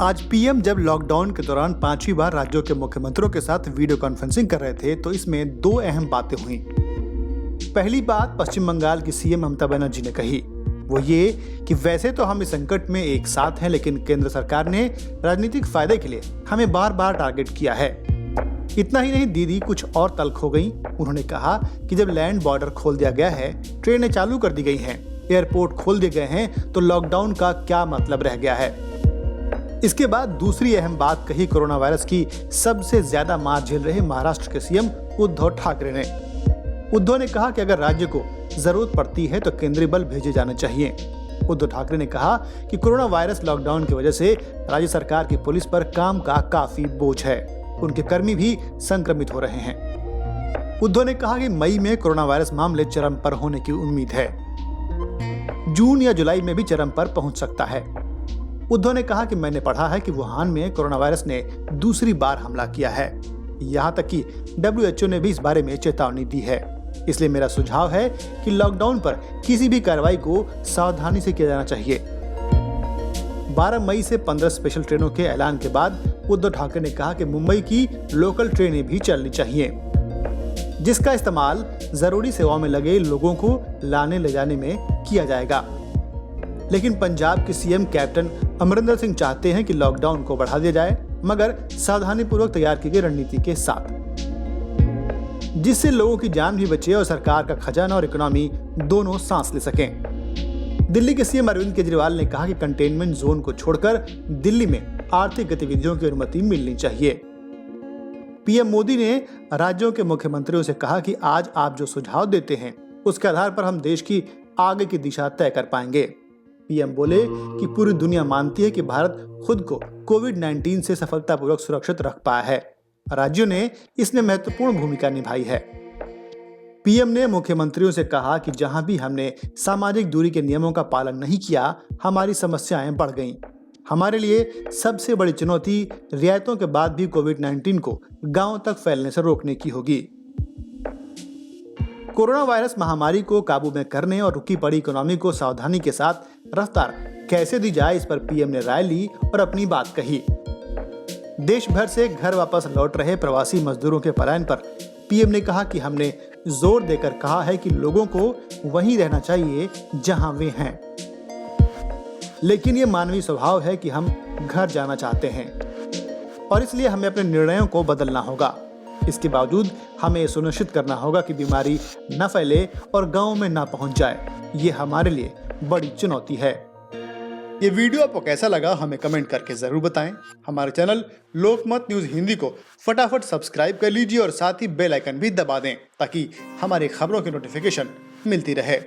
आज पीएम जब लॉकडाउन के दौरान 5वीं बार राज्यों के मुख्यमंत्रियों के साथ वीडियो कॉन्फ्रेंसिंग कर रहे थे तो इसमें दो अहम बातें हुई। पहली बात पश्चिम बंगाल की सीएम ममता बनर्जी ने कही, वो ये कि वैसे तो हम इस संकट में एक साथ हैं, लेकिन केंद्र सरकार ने राजनीतिक फायदे के लिए हमें बार बार टारगेट किया है। इतना ही नहीं, दीदी कुछ और तल्ख हो गई। उन्होंने कहा कि जब लैंड बॉर्डर खोल दिया गया है, ट्रेनें चालू कर दी गई हैं, एयरपोर्ट खोल दिए गए हैं, तो लॉकडाउन का क्या मतलब रह गया है। इसके बाद दूसरी अहम बात कही कोरोना वायरस की सबसे ज्यादा मार झेल रहे महाराष्ट्र के सीएम उद्धव ठाकरे ने। उद्धव ने कहा कि अगर राज्य को जरूरत पड़ती है तो केंद्रीय बल भेजे जाने चाहिए। उद्धव ठाकरे ने कहा कि कोरोना वायरस लॉकडाउन की वजह से राज्य सरकार की पुलिस पर काम का काफी बोझ है, उनके कर्मी भी संक्रमित हो रहे हैं। उद्धव ने कहा कि मई में कोरोना वायरस मामले चरम पर होने की उम्मीद है, जून या जुलाई में भी चरम पर पहुंच सकता है। उद्धव ने कहा कि मैंने पढ़ा है कि वुहान में कोरोना वायरस ने दूसरी बार हमला किया है, यहाँ तक कि WHO ने भी इस बारे में चेतावनी दी है। इसलिए मेरा सुझाव है कि लॉकडाउन पर किसी भी कार्रवाई को सावधानी से किया जाना चाहिए। 12 मई से 15 स्पेशल ट्रेनों के ऐलान के बाद उद्धव ठाकरे ने कहा कि मुंबई की लोकल ट्रेनें भी चलनी चाहिए, जिसका इस्तेमाल जरूरी सेवाओं में लगे लोगों को लाने ले जाने में किया जाएगा। लेकिन पंजाब के सीएम कैप्टन अमरिंदर सिंह चाहते हैं कि लॉकडाउन को बढ़ा दिया जाए, मगर सावधानीपूर्वक तैयार की गई रणनीति के साथ, जिससे लोगों की जान भी बचे और सरकार का खजाना और इकोनॉमी दोनों सांस ले सकें। दिल्ली के सीएम अरविंद केजरीवाल ने कहा कि कंटेनमेंट जोन को छोड़कर दिल्ली में आर्थिक गतिविधियों की अनुमति मिलनी चाहिए। पीएम मोदी ने राज्यों के मुख्यमंत्रियों से कहा कि आज आप जो सुझाव देते हैं उसके आधार पर हम देश की आगे की दिशा तय कर पाएंगे। पीएम बोले कि पूरी दुनिया मानती है कि भारत खुद को कोविड-19 से सफलतापूर्वक सुरक्षित रख पाया है, राज्यों ने इसमें महत्वपूर्ण भूमिका निभाई है। पीएम ने मुख्यमंत्रियों से कहा कि जहां भी हमने सामाजिक दूरी के नियमों का पालन नहीं किया, हमारी समस्याएं बढ़ गईं। हमारे लिए सबसे बड़ी चुनौती रियायतों के बाद भी कोविड-19 को गांवों तक फैलने से रोकने की होगी। कोरोना वायरस महामारी को काबू में करने और रुकी पड़ी इकोनॉमी को सावधानी के साथ रफ्तार कैसे दी जाए, इस पर पीएम ने राय ली और अपनी बात कही। देश भर से घर वापस लौट रहे प्रवासी मजदूरों के पलायन पर पीएम ने कहा कि हमने जोर देकर कहा है कि लोगों को वहीं रहना चाहिए जहां वे हैं, लेकिन ये मानवीय स्वभाव है कि हम घर जाना चाहते हैं और इसलिए हमें अपने निर्णयों को बदलना होगा। इसके बावजूद हमें सुनिश्चित करना होगा कि बीमारी न फैले और गांव में न पहुंच जाए। ये हमारे लिए बड़ी चुनौती है। ये वीडियो आपको कैसा लगा हमें कमेंट करके जरूर बताएं। हमारे चैनल लोकमत न्यूज हिंदी को फटाफट सब्सक्राइब कर लीजिए और साथ ही बेल आइकन भी दबा दें ताकि हमारी खबरों की नोटिफिकेशन मिलती रहे।